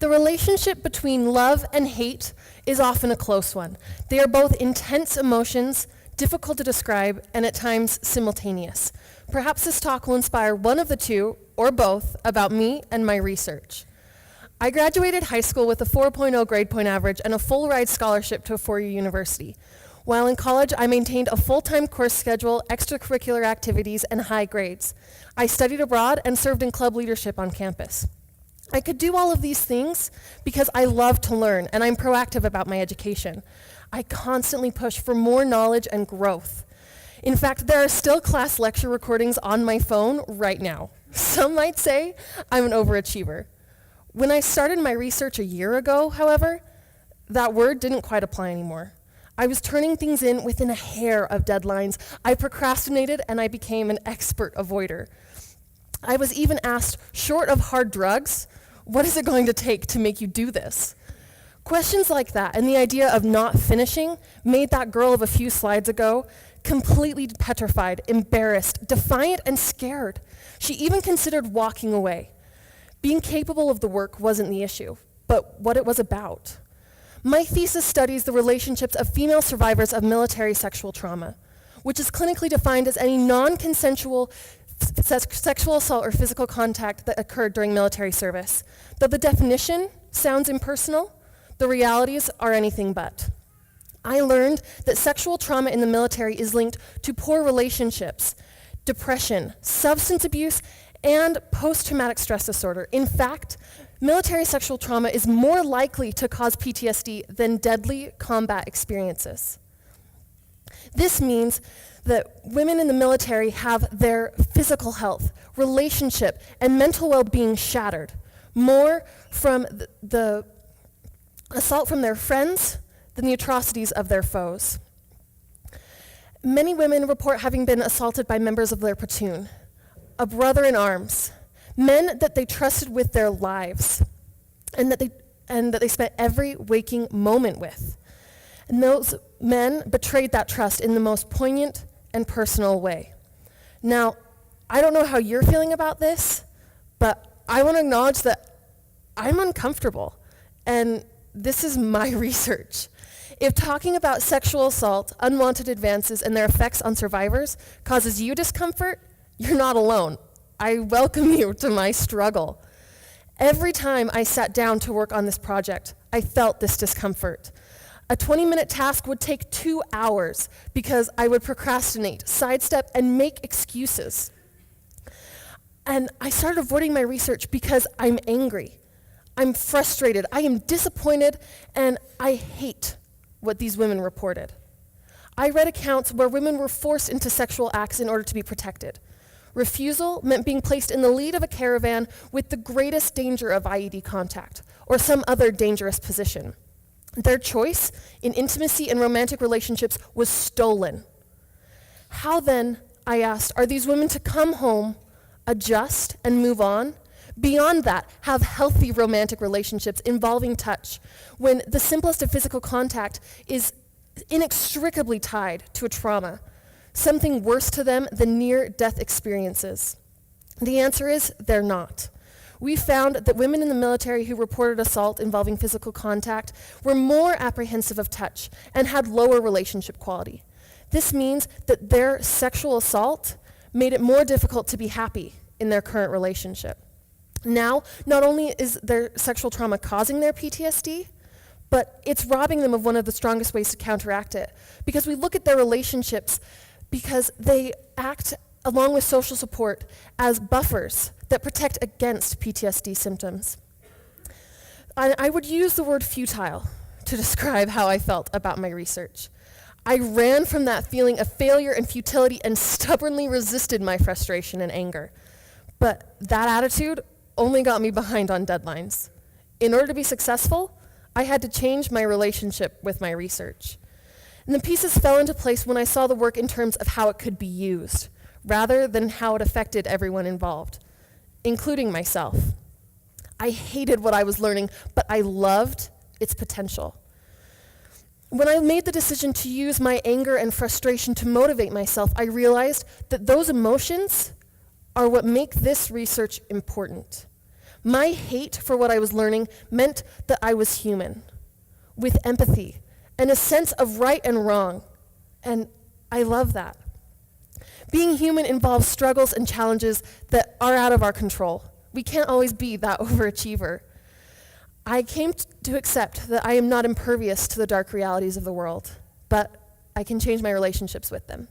The relationship between love and hate is often a close one. They are both intense emotions, difficult to describe, and at times simultaneous. Perhaps this talk will inspire one of the two, or both, about me and my research. I graduated high school with a 4.0 grade point average and a full ride scholarship to a four-year university. While in college, I maintained a full-time course schedule, extracurricular activities, and high grades. I studied abroad and served in club leadership on campus. I could do all of these things because I love to learn and I'm proactive about my education. I constantly push for more knowledge and growth. In fact, there are still class lecture recordings on my phone right now. Some might say I'm an overachiever. When I started my research a year ago, however, that word didn't quite apply anymore. I was turning things in within a hair of deadlines. I procrastinated and I became an expert avoider. I was even asked, short of hard drugs, what is it going to take to make you do this? Questions like that and the idea of not finishing made that girl of a few slides ago completely petrified, embarrassed, defiant, and scared. She even considered walking away. Being capable of the work wasn't the issue, but what it was about. My thesis studies the relationships of female survivors of military sexual trauma, which is clinically defined as any non-consensual sexual assault or physical contact that occurred during military service. Though the definition sounds impersonal, the realities are anything but. I learned that sexual trauma in the military is linked to poor relationships, depression, substance abuse, and post-traumatic stress disorder. In fact, military sexual trauma is more likely to cause PTSD than deadly combat experiences. This means that women in the military have their physical health, relationship, and mental well-being shattered, more from the assault from their friends than the atrocities of their foes. Many women report having been assaulted by members of their platoon, a brother in arms, men that they trusted with their lives, and that they spent every waking moment with. And those men betrayed that trust in the most poignant and personal way. Now, I don't know how you're feeling about this, but I want to acknowledge that I'm uncomfortable, and this is my research. If talking about sexual assault, unwanted advances, and their effects on survivors causes you discomfort, you're not alone. I welcome you to my struggle. Every time I sat down to work on this project, I felt this discomfort. A 20-minute task would take 2 hours because I would procrastinate, sidestep, and make excuses. And I started avoiding my research because I'm angry. I'm frustrated, I am disappointed, and I hate what these women reported. I read accounts where women were forced into sexual acts in order to be protected. Refusal meant being placed in the lead of a caravan with the greatest danger of IED contact, or some other dangerous position. Their choice in intimacy and romantic relationships was stolen. How then, I asked, are these women to come home, adjust, and move on? Beyond that, have healthy romantic relationships involving touch, when the simplest of physical contact is inextricably tied to a trauma, something worse to them than near-death experiences? The answer is they're not. We found that women in the military who reported assault involving physical contact were more apprehensive of touch and had lower relationship quality. This means that their sexual assault made it more difficult to be happy in their current relationship. Now, not only is their sexual trauma causing their PTSD, but it's robbing them of one of the strongest ways to counteract it. Because we look at their relationships because they act, along with social support, as buffers that protect against PTSD symptoms. I would use the word futile to describe how I felt about my research. I ran from that feeling of failure and futility and stubbornly resisted my frustration and anger. But that attitude only got me behind on deadlines. In order to be successful, I had to change my relationship with my research. And the pieces fell into place when I saw the work in terms of how it could be used, rather than how it affected everyone involved, including myself. I hated what I was learning, but I loved its potential. When I made the decision to use my anger and frustration to motivate myself, I realized that those emotions are what make this research important. My hate for what I was learning meant that I was human, with empathy and a sense of right and wrong. And I love that. Being human involves struggles and challenges that are out of our control. We can't always be that overachiever. I came to accept that I am not impervious to the dark realities of the world, but I can change my relationships with them.